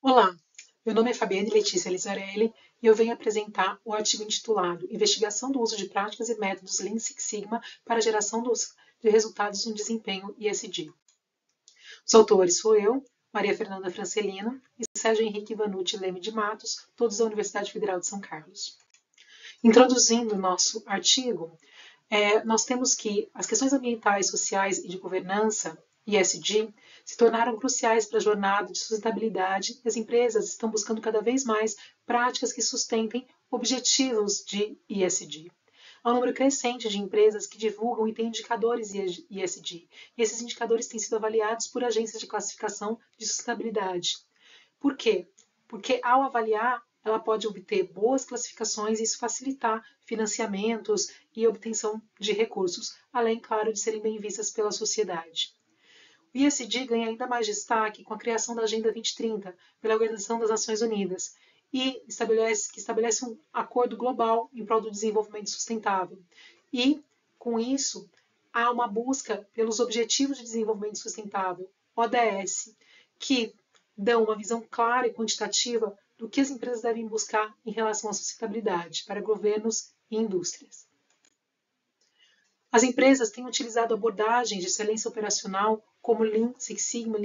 Olá, meu nome é Fabiane Letícia Lizarelli e eu venho apresentar o artigo intitulado Investigação do uso de práticas e métodos Lean Six Sigma para a geração de resultados no desempenho ESG. Os autores sou eu, Maria Fernanda Francelino e Sérgio Henrique Vanucci Leme de Matos, todos da Universidade Federal de São Carlos. Introduzindo o nosso artigo, nós temos que as questões ambientais, sociais e de governança, ESG, se tornaram cruciais para a jornada de sustentabilidade e as empresas estão buscando cada vez mais práticas que sustentem objetivos de ESG. Há um número crescente de empresas que divulgam e têm indicadores ESG, e esses indicadores têm sido avaliados por agências de classificação de sustentabilidade. Por quê? Porque ao avaliar, ela pode obter boas classificações e isso facilitar financiamentos e obtenção de recursos, além, claro, de serem bem vistas pela sociedade. O ESG ganha ainda mais destaque com a criação da Agenda 2030 pela Organização das Nações Unidas e estabelece um acordo global em prol do desenvolvimento sustentável. E, com isso, há uma busca pelos Objetivos de Desenvolvimento Sustentável, ODS, que dão uma visão clara e quantitativa do que as empresas devem buscar em relação à sustentabilidade para governos e indústrias. As empresas têm utilizado abordagens de excelência operacional como Lean Six Sigma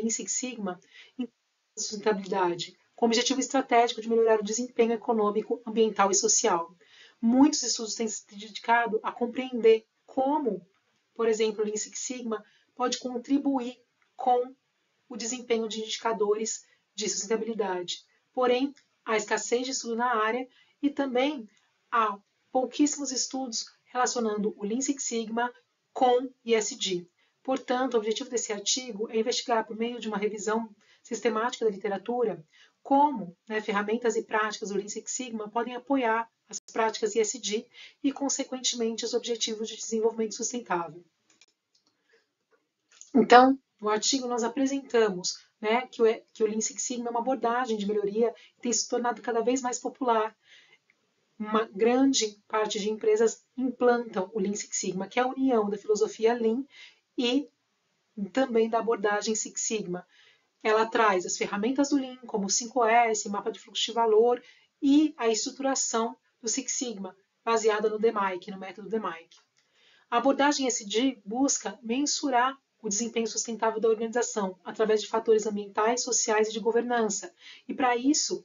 em sustentabilidade, com o objetivo estratégico de melhorar o desempenho econômico, ambiental e social. Muitos estudos têm se dedicado a compreender como, por exemplo, o Lean Six Sigma pode contribuir com o desempenho de indicadores de sustentabilidade. Porém, há escassez de estudo na área e também há pouquíssimos estudos relacionando o Lean Six Sigma com ESG. Portanto, o objetivo desse artigo é investigar, por meio de uma revisão sistemática da literatura, como ferramentas e práticas do Lean Six Sigma podem apoiar as práticas ESG e, consequentemente, os objetivos de desenvolvimento sustentável. Então, no artigo nós apresentamos que o Lean Six Sigma é uma abordagem de melhoria que tem se tornado cada vez mais popular. Uma grande parte de empresas implantam o Lean Six Sigma, que é a união da filosofia Lean e também da abordagem Six Sigma. Ela traz as ferramentas do Lean, como o 5S, mapa de fluxo de valor e a estruturação do Six Sigma, baseada no DMAIC, no método DMAIC. A abordagem ESG busca mensurar o desempenho sustentável da organização através de fatores ambientais, sociais e de governança. E para isso,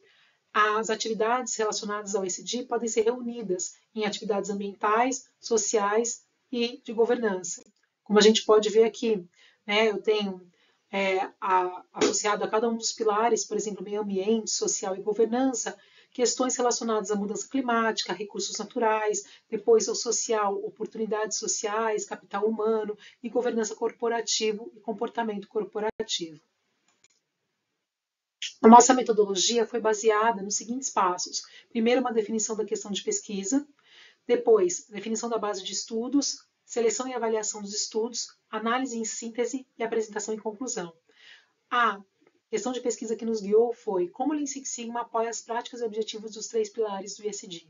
as atividades relacionadas ao ESG podem ser reunidas em atividades ambientais, sociais e de governança. Como a gente pode ver aqui, eu tenho associado a cada um dos pilares, por exemplo, meio ambiente, social e governança, questões relacionadas à mudança climática, recursos naturais, depois ao social, oportunidades sociais, capital humano e governança corporativa e comportamento corporativo. A nossa metodologia foi baseada nos seguintes passos. Primeiro, uma definição da questão de pesquisa. Depois, definição da base de estudos, seleção e avaliação dos estudos, análise em síntese e apresentação e conclusão. A questão de pesquisa que nos guiou foi como o Lean Six Sigma apoia as práticas e objetivos dos 3 pilares do ESG.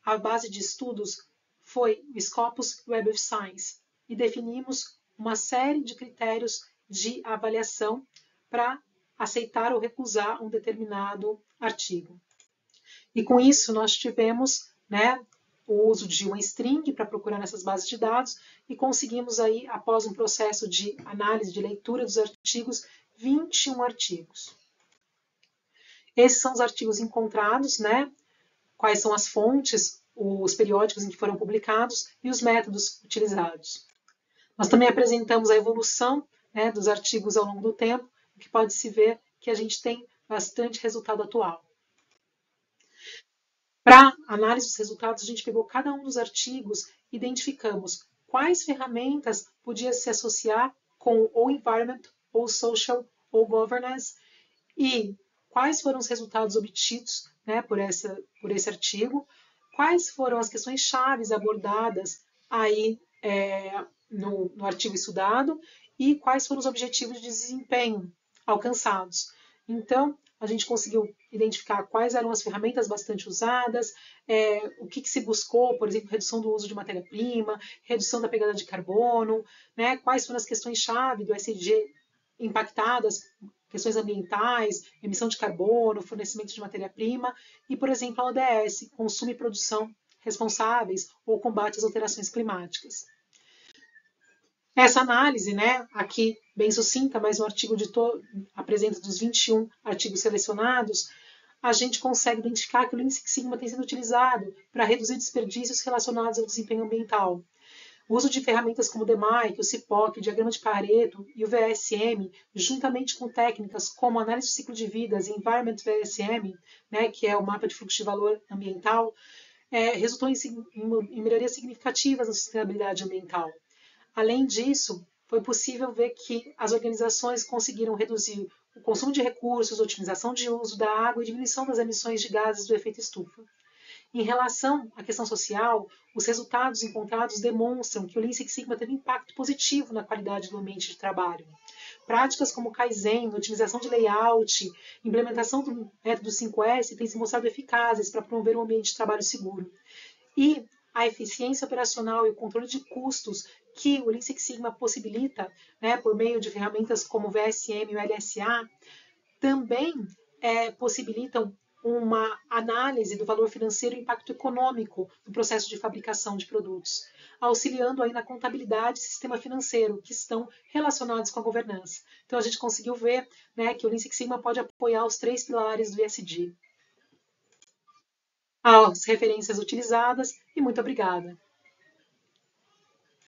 A base de estudos foi o Scopus Web of Science e definimos uma série de critérios de avaliação para aceitar ou recusar um determinado artigo. E com isso nós tivemos o uso de uma string para procurar nessas bases de dados e conseguimos aí, após um processo de análise, de leitura dos artigos, 21 artigos. Esses são os artigos encontrados, quais são as fontes, os periódicos em que foram publicados e os métodos utilizados. Nós também apresentamos a evolução dos artigos ao longo do tempo, o que pode-se ver que a gente tem bastante resultado atual. Para análise dos resultados, a gente pegou cada um dos artigos e identificamos quais ferramentas podia se associar com ou environment, ou social, ou governance, e quais foram os resultados obtidos por esse artigo, quais foram as questões chaves abordadas aí no artigo estudado e quais foram os objetivos de desempenho alcançados. Então, a gente conseguiu identificar quais eram as ferramentas bastante usadas, o que se buscou, por exemplo, redução do uso de matéria-prima, redução da pegada de carbono, quais foram as questões-chave do ESG impactadas, questões ambientais, emissão de carbono, fornecimento de matéria-prima e, por exemplo, a ODS, consumo e produção responsáveis ou combate às alterações climáticas. Essa análise, né, aqui bem sucinta, mas no artigo apresenta dos 21 artigos selecionados, a gente consegue identificar que o Lean Six Sigma tem sido utilizado para reduzir desperdícios relacionados ao desempenho ambiental. O uso de ferramentas como o DMAIC, o CIPOC, o diagrama de Pareto e o VSM, juntamente com técnicas como análise de ciclo de vidas e Environment VSM, né, que é o mapa de fluxo de valor ambiental, resultou em melhorias significativas na sustentabilidade ambiental. Além disso, foi possível ver que as organizações conseguiram reduzir o consumo de recursos, otimização de uso da água e diminuição das emissões de gases do efeito estufa. Em relação à questão social, os resultados encontrados demonstram que o Lean Six Sigma teve impacto positivo na qualidade do ambiente de trabalho. Práticas como Kaizen, otimização de layout, implementação do método 5S têm se mostrado eficazes para promover um ambiente de trabalho seguro. E a eficiência operacional e o controle de custos que o Lean Six Sigma possibilita, né, por meio de ferramentas como o VSM e o LSA, também possibilitam uma análise do valor financeiro e impacto econômico no processo de fabricação de produtos, auxiliando aí na contabilidade e sistema financeiro, que estão relacionados com a governança. Então, a gente conseguiu ver, né, que o Lean Six Sigma pode apoiar os 3 pilares do ESG. As referências utilizadas e muito obrigada.